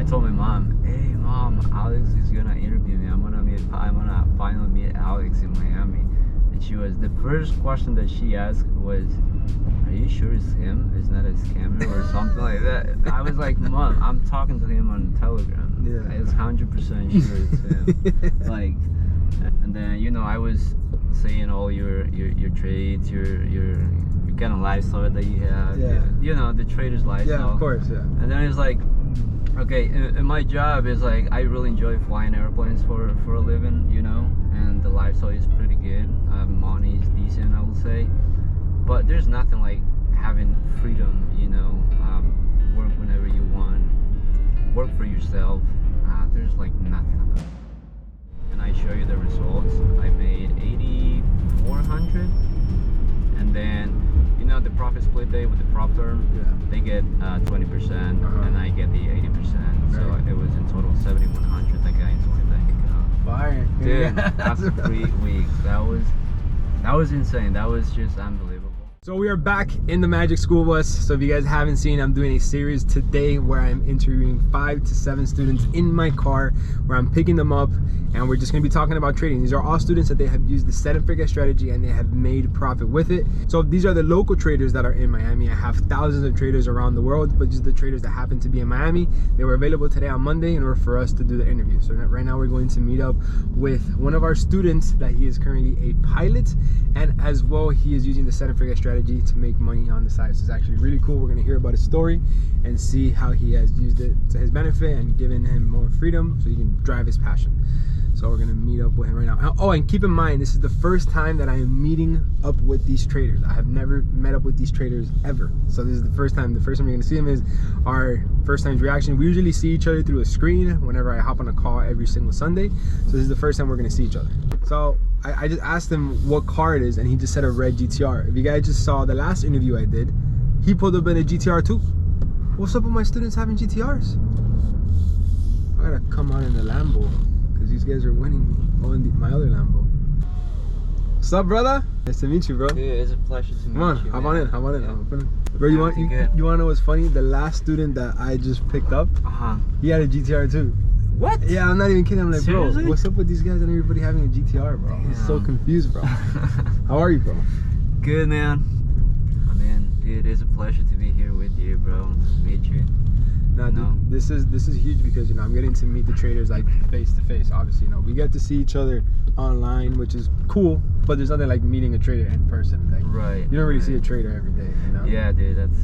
told my mom, "Hey, mom, Alex is gonna interview me. I'm gonna finally meet Alex in Miami." And the first question that she asked was, "Are you sure it's him? It's not a scammer or something like that?" I was like, "Mom, I'm talking to him on Telegram. Yeah. It's 100% sure it's him." Like, and then I was saying all your trades, your kind of lifestyle that you have. Yeah. The trader's lifestyle. Yeah, of course. Yeah. And then it's like, okay, and my job is like, I really enjoy flying airplanes for a living, and the lifestyle is pretty good. Money is decent, I would say, but there's nothing like having freedom, work whenever you want, work for yourself. There's like nothing about it. And I show you the results. I made 8,400, and then the profit split day with the prop firm, they get 20%, and I get the 80%. So it was in total 7,100 that got into my bank account. Fire, dude! After 3 weeks, that was insane. That was just unbelievable. So we are back in the Magic School Bus. So if you guys haven't seen, I'm doing a series today where I'm interviewing 5 to 7 students in my car, where I'm picking them up, and we're just going to be talking about trading. These are all students that they have used the set and forget strategy and they have made profit with it. So these are the local traders that are in Miami. I have thousands of traders around the world, but just the traders that happen to be in Miami. They were available today on Monday in order for us to do the interview. So right now we're going to meet up with one of our students that he is currently a pilot, and as well he is using the set and forget strategy to make money on the side. So it's actually really cool. We're going to hear about his story and see how he has used it to his benefit and given him more freedom so he can drive his passion. So we're going to meet up with him right now. Oh, and keep in mind, this is the first time that I am meeting up with these traders. I have never met up with these traders ever. So this is the first time. The first time you're going to see him is our first time's reaction. We usually see each other through a screen whenever I hop on a call every single Sunday. So this is the first time we're going to see each other. So I just asked him what car it is, and he just said a red GTR. If you guys just saw the last interview I did, he pulled up in a GTR too. What's up with my students having GTRs? I gotta come out in the Lambo, because these guys are winning me. Oh, in my other Lambo. What's up, brother? Nice to meet you, bro. Dude, it's a pleasure to meet you. Come on, hop on in, hop on in. Yeah. Bro, you want to know what's funny? The last student that I just picked up, he had a GTR too. What? Yeah, I'm not even kidding. I'm like, seriously? Bro, what's up with these guys and everybody having a GTR, bro? I'm so confused, bro. How are you, bro? Good, man. I mean, dude, it's a pleasure to be here with you, bro. Meet you. Nah, dude, this is huge because I'm getting to meet the traders like face to face. Obviously, we get to see each other online, which is cool, but there's nothing like meeting a trader in person. Like, right. You don't really see a trader every day, Yeah, dude, it's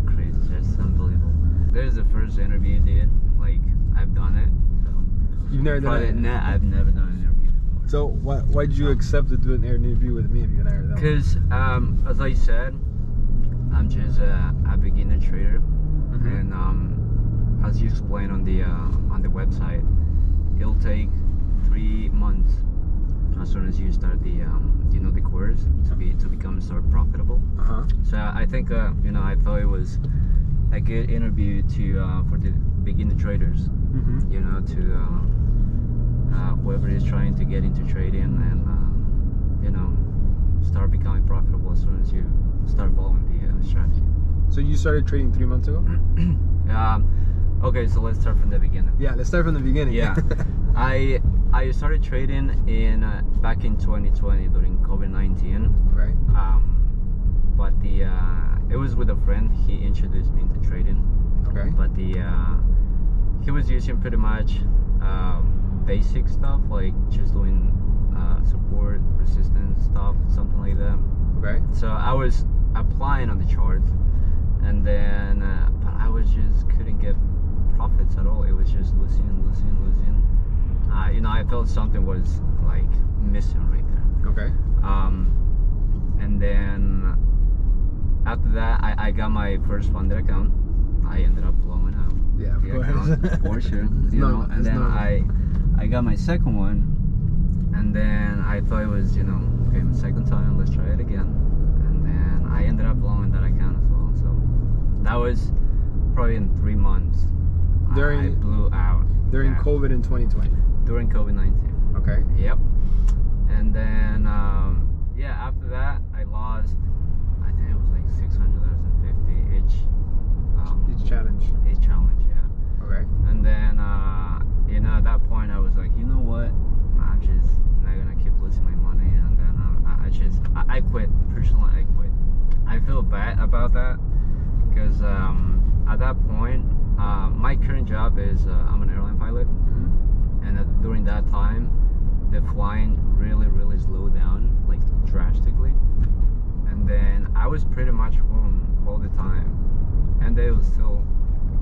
crazy. It's just unbelievable. There's the first interview, dude. Like, I've done it. You've never done it? No, I've never done an interview before. So why did you accept to do an interview with me if you've never done it? Because, as I said, I'm just a beginner trader, and as you explained on the website, it'll take 3 months as soon as you start the the course to start profitable. So I think I thought it was a good interview for the beginner traders. To whoever is trying to get into trading and start becoming profitable as soon as you start following the strategy. So you started trading 3 months ago? Okay, so let's start from the beginning. Yeah, let's start from the beginning. Yeah. I started trading back in 2020 during COVID-19. Right. But it was with a friend. He introduced me into trading. Okay. But he was using pretty much basic stuff, like just doing support, resistance stuff, something like that. Okay. So I was applying on the charts, and then but I couldn't get profits at all. It was just losing. I felt something was like missing right there. Okay. And then after that, I got my first funded account. I ended up blowing out. Yeah, of course. For sure. And then I got my second one, and then I thought it was, okay, my second time, let's try it again. And then I ended up blowing that account as well. So that was probably in 3 months. I blew out. During COVID in 2020? During COVID-19. Okay. Yep. And then, after that, I lost, I think it was like $650 each challenge. Each challenge, yeah. Okay. And then that point, my current job is I'm an airline pilot, and during that time, the flying really slowed down, like drastically. And then I was pretty much home all the time, and they would still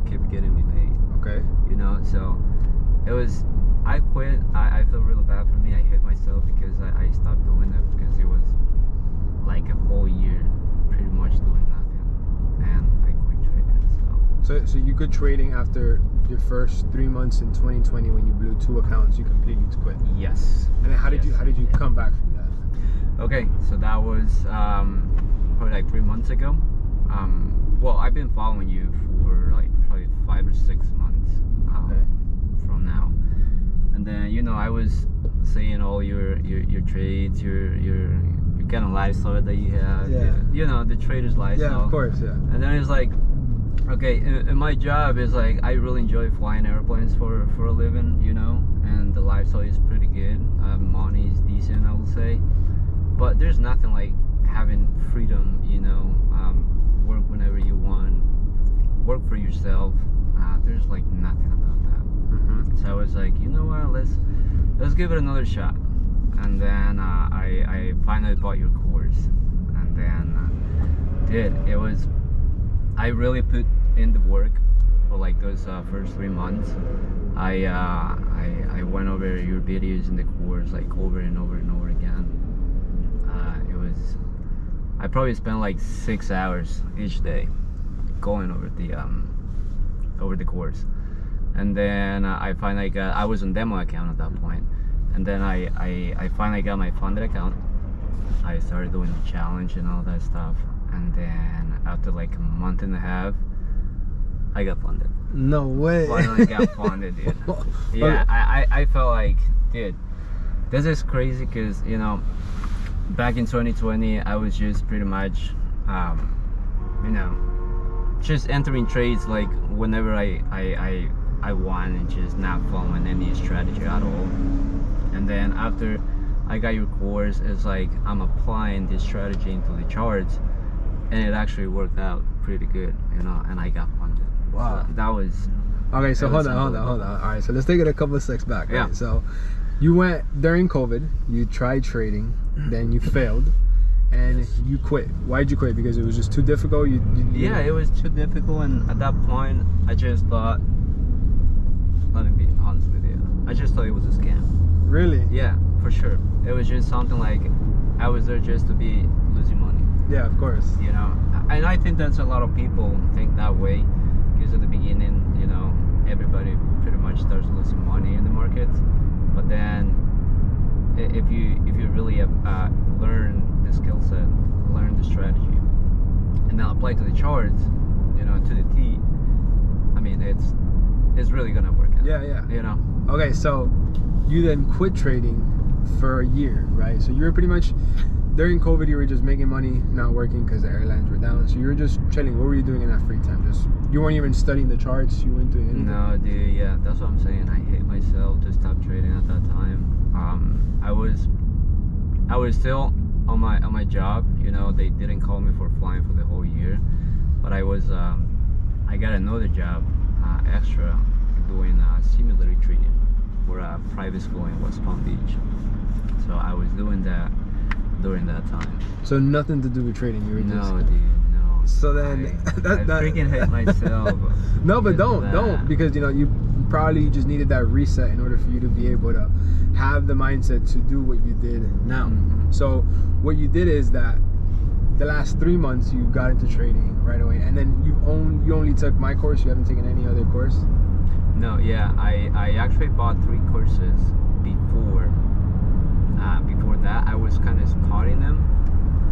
keep getting me paid. Okay. You know, so it was. I quit. I feel really bad for me. I hate myself because I stopped doing it because it was like a whole year pretty much doing nothing, and I quit trading. So you quit trading after your first 3 months in 2020 when you blew 2 accounts. You completely quit. Yes. And then how did you come back from that? Okay, so that was probably like 3 months ago. Well, I've been following you for like probably 5 or 6 months from now, and then I was seeing all your trades, your kind of lifestyle that you have. Yeah. The trader's lifestyle. Yeah, of course. Yeah. And then it's like, okay, and my job is like I really enjoy flying airplanes for a living, and the lifestyle is pretty good. Money is decent, I will say, but there's nothing like having freedom, work whenever you want, work for yourself. There's like nothing about that. So I was like, you know what, let's give it another shot. And then I finally bought your course, and then I really put in the work for like those first 3 months. I went over your videos in the course like over and over and over again. I probably spent like 6 hours each day going over the course. And then I finally I was on demo account at that point, and then I finally got my funded account. I started doing the challenge and all that stuff, and then after like a month and a half, I got funded. No way. Finally got funded, dude. Yeah, I felt like, dude, this is crazy because back in 2020, I was just pretty much, just entering trades like whenever I won and just not following any strategy at all. And then after I got your course, it's like I'm applying this strategy into the charts, and it actually worked out pretty good, and I got funded. Wow. So that was. Okay, so hold on. All right, so let's take it a couple of steps back. Right? Yeah. So you went during COVID, you tried trading, then you failed, and you quit. Why'd you quit? Because it was just too difficult? Yeah, it was too difficult, and at that point, I just thought, let me be honest with you, I just thought it was a scam. Really? Yeah, for sure. It was just something like, I was there just to be losing money. Yeah, of course. And I think that's a lot of people think that way, because at the beginning, everybody pretty much starts losing money in the market. But then, if you really learn the skill set, learn the strategy, and then apply to the charts, to the T, I mean, it's really gonna work out. Yeah. Okay, so you then quit trading for a year, right? So you were pretty much during COVID, you were just making money, not working because the airlines were down. So you were just chilling. What were you doing in that free time? You weren't even studying the charts. You weren't doing anything. No, dude. Yeah, that's what I'm saying. I hate myself to stop trading at that time. I was still on my job. They didn't call me for flying for the whole year, but I got another job extra doing simulator training for a private school in West Palm Beach. So I was doing that during that time. So nothing to do with trading. You were no, just... dude, no. So then I freaking hate myself. No, but don't, because you probably just needed that reset in order for you to be able to have the mindset to do what you did now. So what you did is that the last 3 months you got into trading right away, and then you only took my course. You haven't taken any other course? No, yeah, I actually bought 3 courses before. Before that, I was kind of studying them,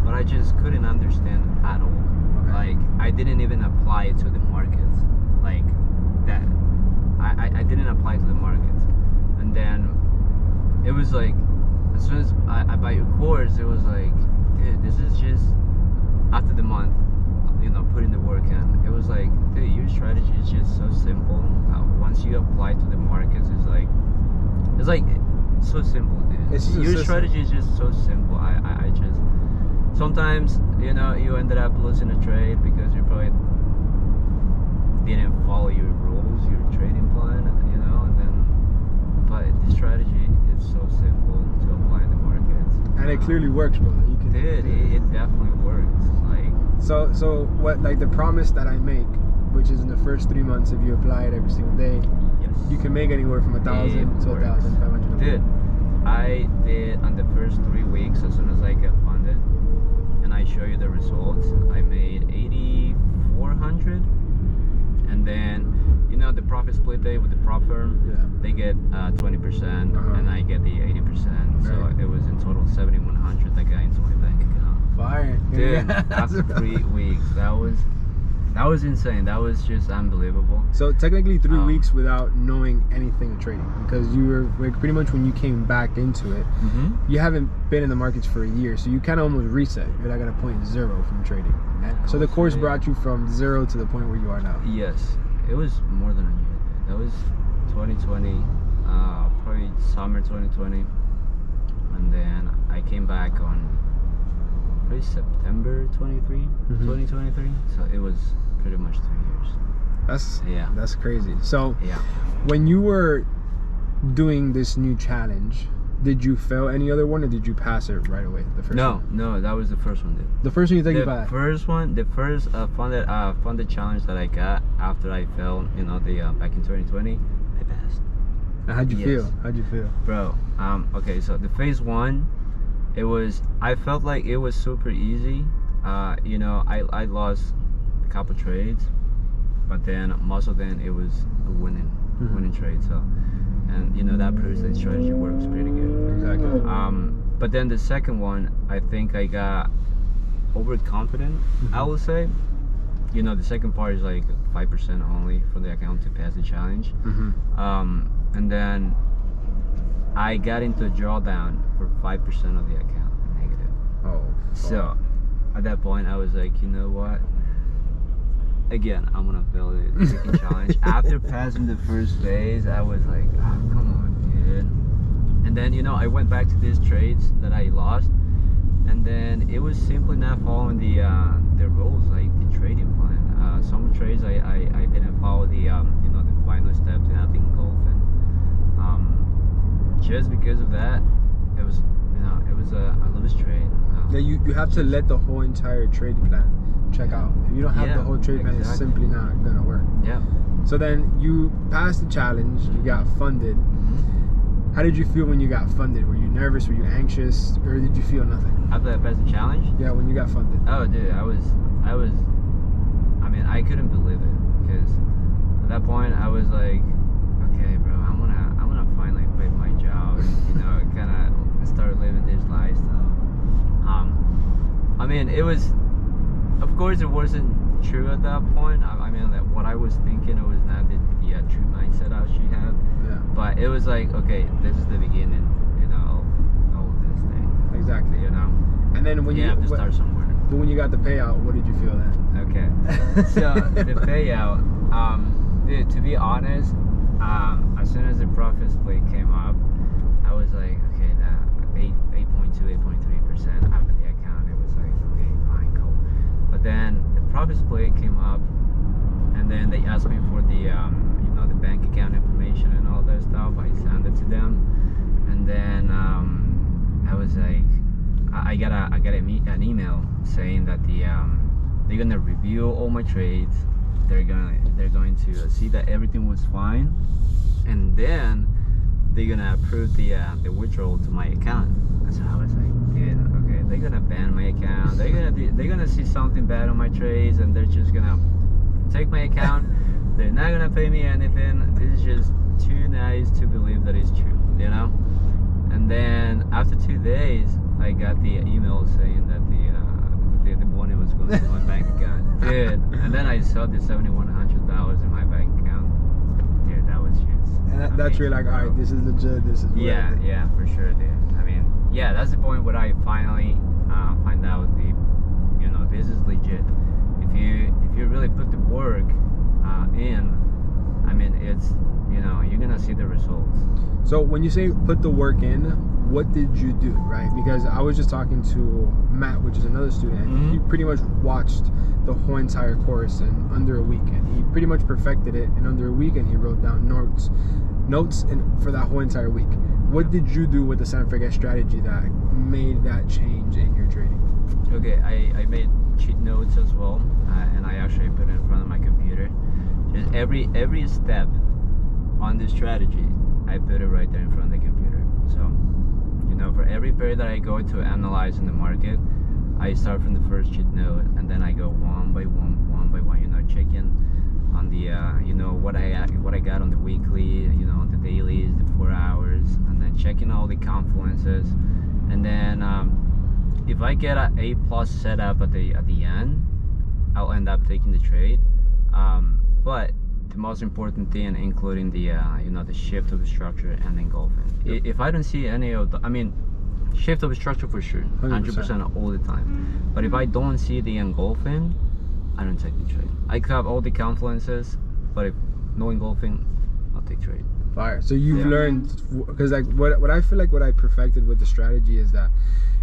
but I just couldn't understand at all. Okay. Like, I didn't even apply it to the markets. Like that, I didn't apply to the markets. And then it was like, as soon as I bought your course, it was like, dude, this is just after the month, putting the work in. It was like, dude, your strategy is just so simple. Once you apply to the markets, it's like so simple, dude. Your strategy is just so simple. I just sometimes you ended up losing a trade because you probably didn't follow your rules, your trading plan, you know, and then, but this strategy is so simple to apply in the markets. And it clearly works, bro. You can. It definitely works. Like, So what, like the promise that I make, which is in the first 3 months, if you apply it every single day, yes, you can make anywhere from 1,000 to 1,500. Dude, I did on the first 3 weeks, as soon as I get funded, and I show you the results, I made 8,400, and then, you know, the profit split day with the prop firm, they get 20%, and I get the 80%, so it was in total 7,100 that got into my bank account. Fire. Dude, after 3 weeks, that was insane. That was just unbelievable. So technically 3 weeks without knowing anything of trading, because you were like, pretty much when you came back into it, you haven't been in the markets for a year, so you kind of almost reset. You're like at a point 0 from trading. So the course brought you from 0 to the point where you are now. Yes, it was more than a year. That was 2020, probably summer 2020, and then I came back on probably September 2023. So it was pretty much 3 years. That's crazy. So when you were doing this new challenge, did you fail any other one, or did you pass it right away? The first one? No, that was the first one, dude. The first one you think you passed? The first funded challenge that I got after I failed, you know, the back in 2020, I passed. Now, how'd you feel? How'd you feel, bro? Okay, so the phase 1, I felt like it was super easy. You know, I lost a couple trades, but then most of them it was a winning trade. So, and you know, that proves that strategy works pretty good. Exactly. But then the second one, I think I got overconfident, I would say. You know, the second part is like 5% only for the account to pass the challenge. And then I got into a drawdown for 5% of the account negative. So at that point I was like, you know what, again, I'm gonna fail the freaking challenge. After passing the first phase, I was like, oh, come on, dude. And then, you know, I went back to these trades that I lost, and then it was simply not following the rules, like the trading plan. Some trades I didn't follow the you know, the final steps, and I think golfing. Just because of that, it was, you know, it was a loose trade. Yeah, you have to let the whole entire trade plan check out. If you don't have the whole trade plan, it's simply not gonna work. So then you passed the challenge, you got funded. How did you feel when you got funded? Were you nervous? Were you anxious? Or did you feel nothing? After I passed the challenge? Yeah, when you got funded. Oh, dude, I mean, I couldn't believe it, because at that point I was like, okay, bro, I'm gonna finally quit my job and, you know, kind of start living this lifestyle. I mean, it was, of course, it wasn't true at that point. I mean, that what I was thinking, it was not the true mindset I should have. But it was like, okay, this is the beginning, you know, of this thing. Exactly. You know. And then when you have to start somewhere. But when you got the payout, what did you feel then? Okay. So the payout, dude, to be honest, as soon as the profit split came up, I was like, okay, that 8.2, 8.3% out of the account. It was like, okay, fine, cool. But then the profit split came up, and then they asked me for the, you know, the bank account information and all that stuff. I sent it to them, and then I was like, I got an email saying that they're gonna review all my trades. They're going to see that everything was fine, and then they're gonna approve the withdrawal to my account. And so I was like, dude, okay, they're gonna ban my account. They're gonna see something bad on my trades, and they're just gonna take my account. They're not gonna pay me anything. This is just too nice to believe that it's true, you know. And then after 2 days, I got the email saying that the money was going to my bank account. Dude, and then I saw the $7,100 in my bank account. Dude, that was just. And that's where you're like, all right, this is legit. This is. Yeah, for sure, dude. I mean, yeah, that's the point where I finally find out you know, this is legit. If you really put the work in, I mean, it's, you know, you're gonna see the results. So when you say put the work in, what did you do, right? Because I was just talking to Matt, which is another student, and he pretty much watched the whole entire course in under a weekend. He pretty much perfected it in under a week, and he wrote down notes for that whole entire week. What did you do with the Center for Guest strategy that made that change in your trading? Okay, I made cheat notes as well, and I actually put it in front of my computer. Just every step on the strategy, I put it right there in front of the computer. So, you know, for every pair that I go to analyze in the market, I start from the first cheat note, and then I go one by one, you know, checking on the, you know, what I got on the weekly, you know, on the dailies, the 4 hours, and then checking all the confluences, and then if I get an A+ setup at the end, I'll end up taking the trade. But the most important thing, including the you know, the shift of the structure and engulfing. Yep. If I don't see any of the, I mean, shift of the structure for sure, 100% all the time. But if I don't see the engulfing, I don't take the trade. I could have all the confluences, but if no engulfing, I'll take trade. Fire. So you've learned, because like what I feel like what I perfected with the strategy is that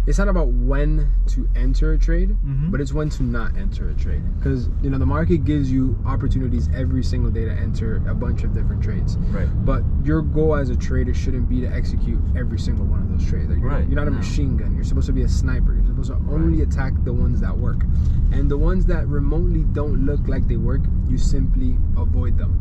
it's not about when to enter a trade, but it's when to not enter a trade. Because, you know, the market gives you opportunities every single day to enter a bunch of different trades. Right. But your goal as a trader shouldn't be to execute every single one of those trades. Like you're not a machine gun. You're supposed to be a sniper. You're supposed to only attack the ones that work. And the ones that remotely don't look like they work, you simply avoid them.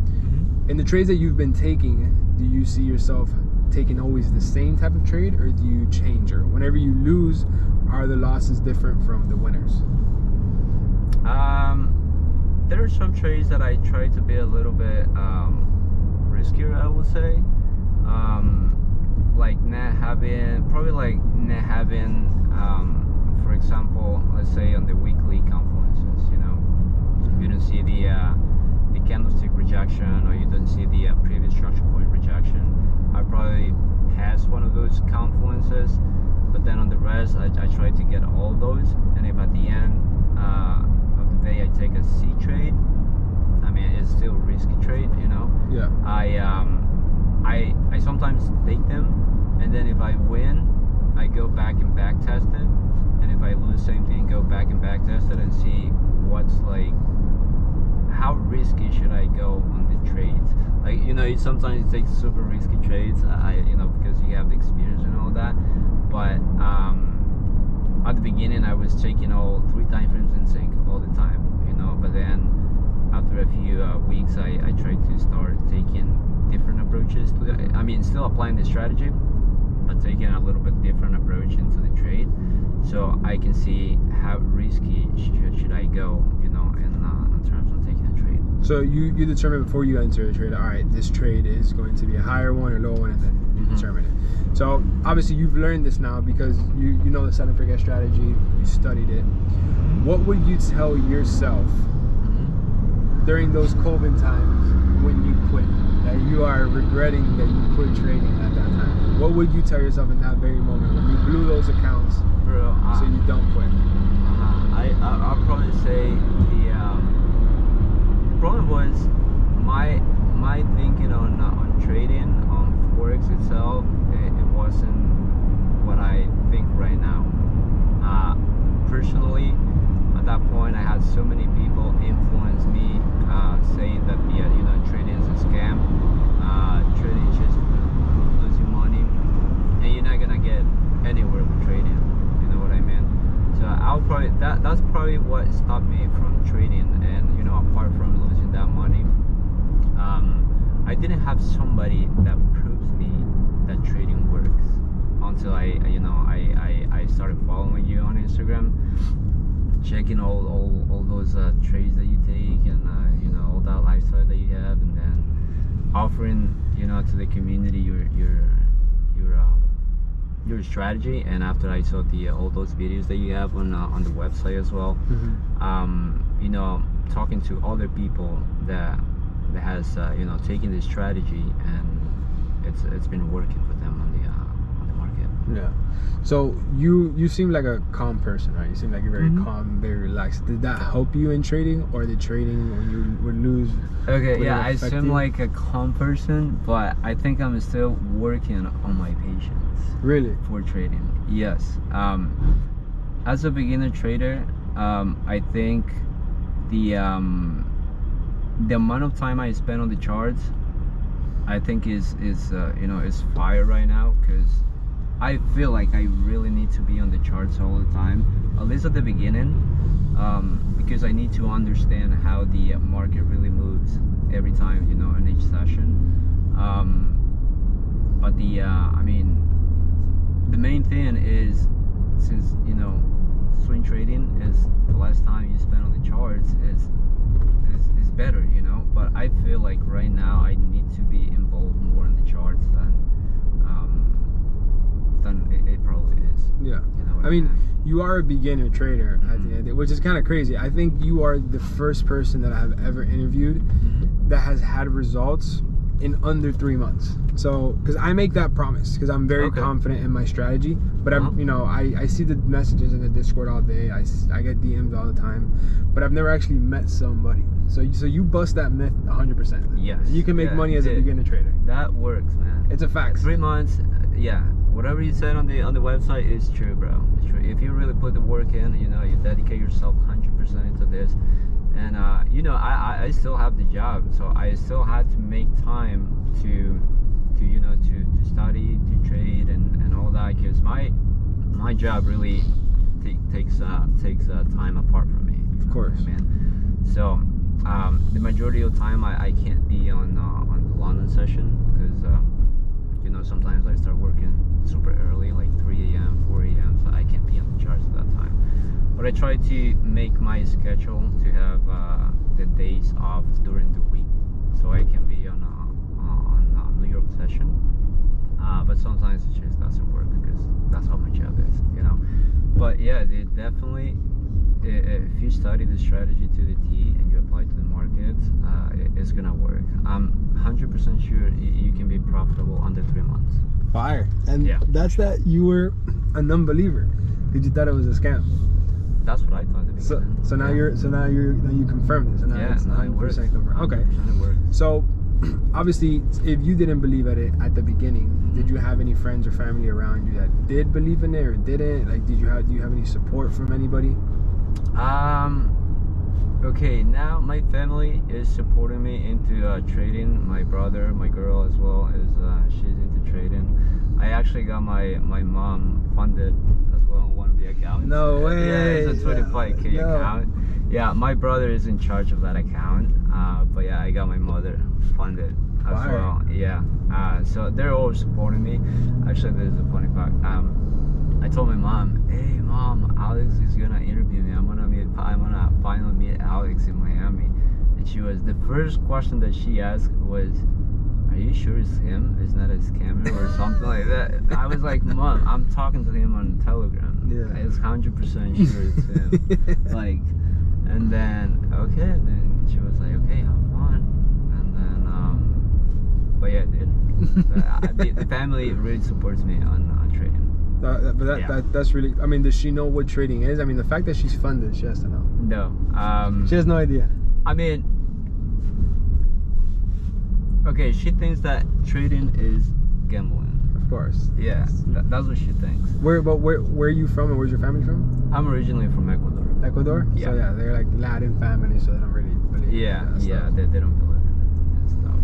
In the trades that you've been taking, do you see yourself taking always the same type of trade, or do you change? Or whenever you lose, are the losses different from the winners? There are some trades that I try to be a little bit riskier, I would say. Like not having, for example, let's say on the weekly confluences, you know, you don't see the candlestick rejection, or you don't see the previous structure point rejection, I probably pass one of those confluences, but then on the rest, I try to get all of those. And if at the end of the day I take a C trade, I mean, it's still a risky trade, you know. Yeah. I sometimes take them, and then if I win, I go back and back test it, and if I lose, same thing, go back and back test it and see what's like, how risky should I go on the trades. Like, you know, sometimes it takes super risky trades, you know, because you have the experience and all that. But at the beginning, I was taking all 3 time frames in sync all the time, you know. But then after a few weeks, I tried to start taking different approaches to it. I mean, still applying the strategy, but taking a little bit different approach into the trade, so I can see how risky should I go, you know, in terms of taking a trade. So you determine before you enter a trade, all right, this trade is going to be a higher one or lower one, and then you determine it. So obviously you've learned this now because you know the Center for Guest strategy, you studied it. What would you tell yourself during those COVID times when you quit, that you are regretting that you quit trading at that time? What would you tell yourself in that very moment when you blew those accounts, so you don't quit? I'll probably say the problem was my thinking on trading, on Forex itself, it wasn't what I think right now. Personally, at that point, I had so many people influence me, saying that you know, trading is a scam, trading is just losing money, and you're not gonna get anywhere with trading. You know what I mean? So I'll probably that's probably what stopped me from trading. And you know, apart from losing that money, I didn't have somebody that proves me that trading works until I started following you on Instagram, checking all those trades that you take, and you know, all that lifestyle that you have, and then offering, you know, to the community your strategy. And after I saw all those videos that you have on the website as well, you know, talking to other people that has you know, taken this strategy, and it's been working for them on the market. Yeah. So you seem like a calm person, right? You seem like you're very calm, very relaxed. Did that help you in trading, or the trading when you would lose? Okay, yeah, I affect seem you? like a calm person, but I think I'm still working on my patience. Really? For trading, yes. As a beginner trader, I think the amount of time I spend on the charts, I think is fire right now, because I feel like I really need to be on the charts all the time, at least at the beginning, because I need to understand how the market really moves every time, in each session. But the main thing is, since swing trading is the less time you spend on the charts is better, but I feel like right now I need to be involved more in the charts than it probably is. Yeah. I mean, you are a beginner trader at the end, which is kind of crazy. I think you are the first person that I've ever interviewed that has had results in under 3 months. So, because I make that promise, because I'm very confident in my strategy, but I see the messages in the Discord all day. I get DMs all the time, but I've never actually met somebody. So you bust that myth 100%. Yes. You can make money as a beginner trader. That works, man. It's a fact. 3 months, yeah. Whatever you said on the website is true, bro. It's true. If you really put the work in, you dedicate yourself 100% into this, and I still have the job, so I still had to make time to study, to trade, and all that, because my job really takes time apart from me. Of course, man. So the majority of the time I can't be on the London session, because sometimes I start working super early, like 3 a.m., 4 a.m., so I can't be on the charts at that time. But I try to make my schedule to have the days off during the week, so I can be on New York session. But sometimes it just doesn't work, because that's how my job is, But yeah, definitely, if you study the strategy to the T and you apply to the market, it's gonna work. I'm 100% sure you can be profitable under 3 months. Fire. And that's that you were a non-believer, because you thought it was a scam. That's what I thought at the beginning. So now you confirmed it. So now it's 100% confirmed. Okay. 100% it works. So obviously, if you didn't believe at it at the beginning, did you have any friends or family around you that did believe in it or didn't? Like, do you have any support from anybody? Okay, now my family is supporting me into trading. My brother, my girl as well, she's into trading. I actually got my mom funded as well on one of the accounts. No way. Yeah, it's a 25K account. Yeah, my brother is in charge of that account. But yeah, I got my mother funded as well. Yeah. So they're all supporting me. Actually, there's a funny fact. I told my mom, "Hey, mom, Alex is gonna interview me. I'm gonna finally meet Alex in Miami." And the first question that she asked was, "Are you sure it's him? It's not a scammer or something like that?" I was like, "Mom, I'm talking to him on Telegram. Yeah. It's 100% sure it's him." And then then she was like, "Okay, have fun." And then, but yeah, the family really supports me on trading. That's really. I mean, does she know what trading is? I mean, the fact that she's funded, she has to know. No. She has no idea. I mean, okay, she thinks that trading is gambling. Of course. Yeah, that's what she thinks. Where are you from, and where's your family from? I'm originally from Ecuador. Ecuador? Yeah. So yeah, they're like Latin family, so they don't really believe in that stuff. They don't believe in stuff.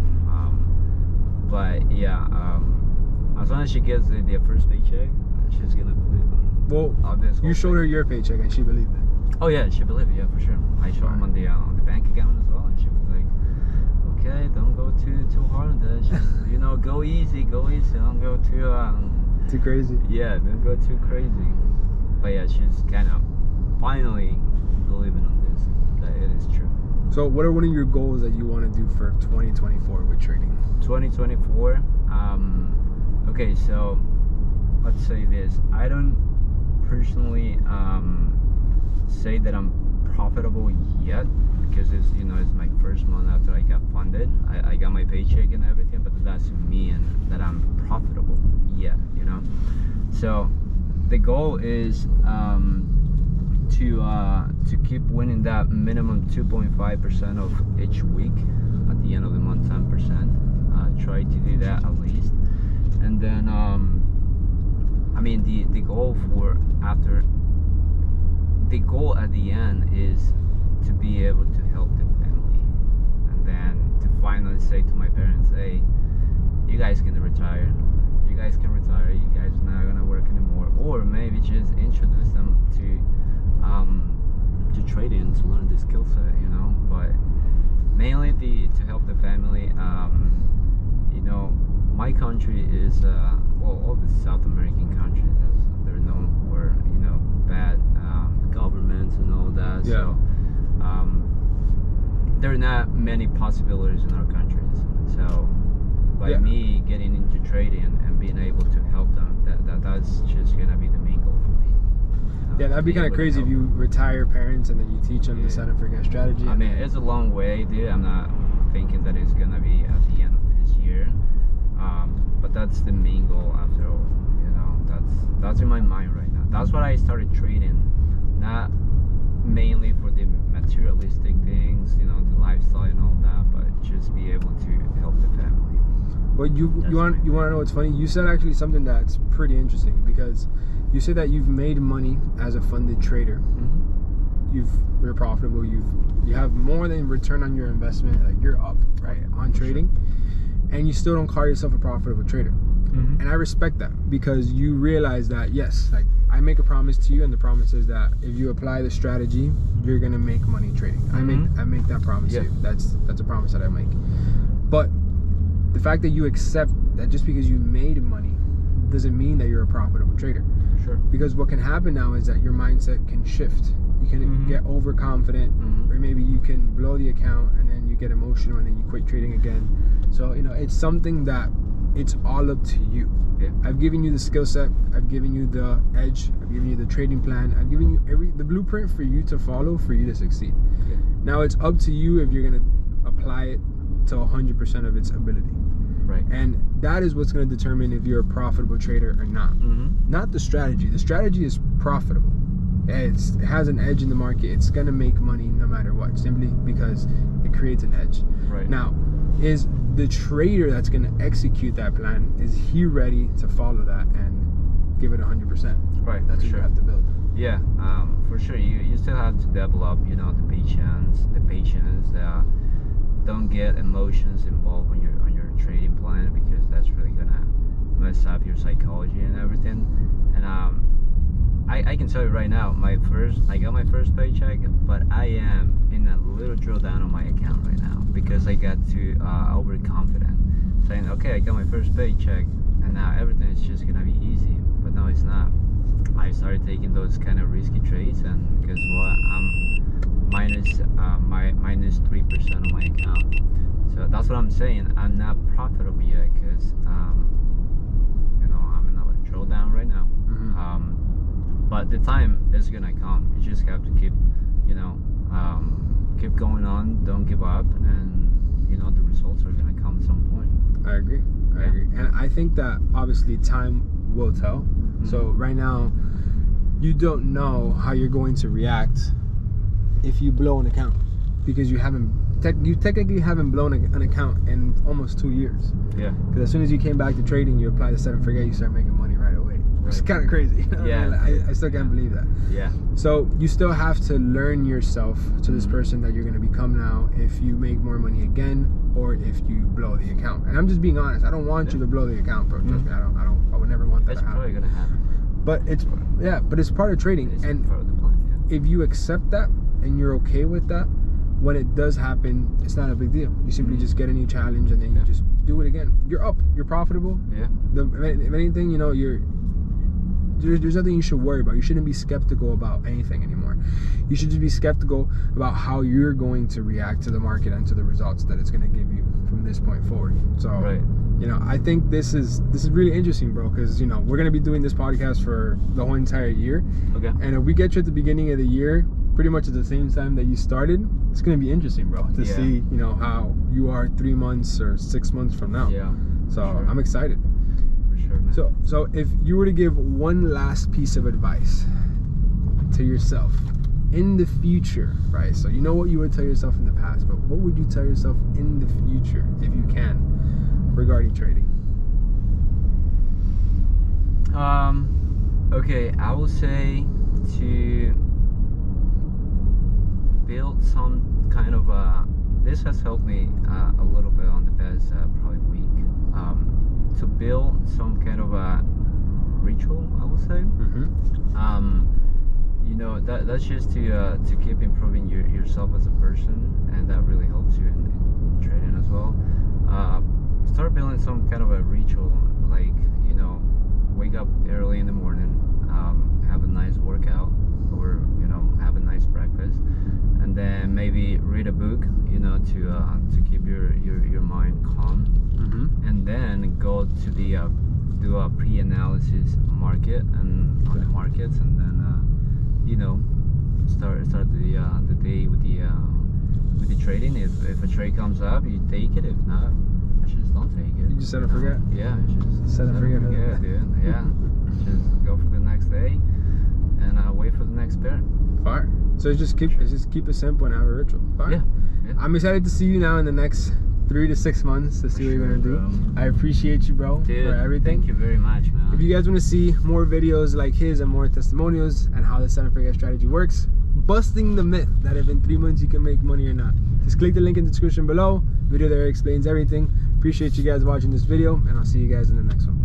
But yeah, as long as she gets the first paycheck, she's gonna believe in Well, all this. You showed her your paycheck and she believed it. Oh yeah, she believed it. Yeah, for sure. I showed him on the bank account as well, and she was like, "Okay, don't go too hard on that. Just go easy. Don't go too crazy." Yeah, don't go too crazy. But yeah, she's kind of finally believing on this, that it is true. So what are one of your goals that you want to do for 2024 with trading? 2024. Okay, so let's say this. I don't personally say that I'm profitable yet, because it's my first month after I got funded. I got my paycheck and everything, but that doesn't mean that I'm profitable yet, So the goal is to keep winning that minimum 2.5% of each week. At the end of the month, 10%. Try to do that at least. And then I mean, the goal at the end is to be able to help the family, and then to finally say to my parents, hey, you guys can retire. You guys can retire. You guys are not gonna work anymore, or maybe just introduce them to trading, to learn the skill set, you know. But mainly to help the family. You know, my country is well, all the South American countries, they're known for, you know, bad governments and all that. Yeah. So there are not many possibilities in our countries. So by me getting into trading and being able to help them, that's just gonna be the main goal for me. Yeah, that'd be kind of crazy if you retire parents and then you teach them the set and forget strategy. I mean, it's a long way, dude. I'm not thinking that it's gonna be at the end of this year, but that's the main goal after all. You know, that's in my mind right now. That's why I started trading, not mainly for the materialistic things, you know, the lifestyle and all that, but just be able to help the family. But you want to know what's funny? You said actually something that's pretty interesting, because you said that you've made money as a funded trader. You're profitable. You have more than return on your investment. Like, you're up, right, on trading, and you still don't call yourself a profitable trader. And I respect that, because you realize that, yes, like, I make a promise to you, and the promise is that if you apply the strategy, you're gonna make money trading. I make that promise to you. That's a promise that I make. But the fact that you accept that just because you made money doesn't mean that you're a profitable trader. Sure. Because what can happen now is that your mindset can shift. You can get overconfident, or maybe you can blow the account and then you get emotional and then you quit trading again. So, you know, it's something that it's all up to you. I've given you the skill set, I've given you the edge, I've given you the trading plan, I've given you the blueprint for you to follow, for you to succeed. Now it's up to you if you're gonna apply it to 100% of its ability. Right. And that is what's going to determine if you're a profitable trader or not. Not the strategy. The strategy is profitable. It has an edge in the market. It's going to make money no matter what, simply because it creates an edge. Right. Now, is the trader that's going to execute that plan, is he ready to follow that and give it 100%? Right. That's what you have to build. Yeah, for sure. You still have to develop, you know, the patience. Don't get emotions involved when you're trading plan, because that's really gonna mess up your psychology and everything. And I can tell you right now, I got my first paycheck, but I am in a little drawdown on my account right now, because I got too overconfident, saying, okay, I got my first paycheck and now everything is just gonna be easy. But no, it's not. I started taking those kind of risky trades, and guess what, I'm minus 3% on my account. So that's what I'm saying. I'm not profitable yet, because you know, I'm in a drawdown right now. But the time is gonna come. You just have to keep, you know, keep going on. Don't give up, and you know, the results are gonna come at some point. I agree. I agree. And I think that obviously time will tell. So right now, you don't know how you're going to react if you blow an account, because you technically haven't blown an account in almost 2 years. Because as soon as you came back to trading, you apply the set and forget, you start making money right away. Which is kind of crazy. I still can't believe that. So you still have to learn yourself to this person that you're going to become now, if you make more money again, or if you blow the account. And I'm just being honest. I don't want you to blow the account, bro. Trust me. I would never want that to happen. That's probably gonna happen. But it's part of trading. And part of the plan. If you accept that and you're okay with that, when it does happen, it's not a big deal. You simply just get a new challenge, and then you just do it again. You're up. You're profitable. If anything, you know, there's nothing you should worry about. You shouldn't be skeptical about anything anymore. You should just be skeptical about how you're going to react to the market and to the results that it's going to give you from this point forward. So, you know, I think this is really interesting, bro, because, you know, we're going to be doing this podcast for the whole entire year. And if we get you at the beginning of the year, pretty much at the same time that you started, it's going to be interesting, bro, to see, you know, how you are 3 months or 6 months from now. So I'm excited. For sure. sure, man. So if you were to give one last piece of advice to yourself in the future, right? So you know what you would tell yourself in the past, but what would you tell yourself in the future, if you can, regarding trading? Okay, I will say to build some kind of this has helped me a little bit on the past probably week, to build some kind of a ritual, I would say. You know, that's just to keep improving yourself as a person, and that really helps you in trading as well. Start building some kind of a ritual, like, you know, wake up early in the morning, have a nice workout, or, you know, have a nice breakfast, and then maybe read a book, you know, to keep your mind calm, and then go to the do a pre-analysis market and on the markets, and then you know, start the day with the trading. If a trade comes up, you take it. If not, just don't take it. You just set and forget. Yeah, just set and forget, dude. Yeah, just go for the next day and wait for the next pair. Fire. So just keep it simple and have a ritual. Fire. Yeah. I'm excited to see you now in the next 3 to 6 months to see what you're gonna do. I appreciate you, bro, dude, for everything. Thank you very much, man. If you guys want to see more videos like his and more testimonials and how the set and forget strategy works, busting the myth that if in 3 months you can make money or not, just click the link in the description below. Video there explains everything. Appreciate you guys watching this video, and I'll see you guys in the next one.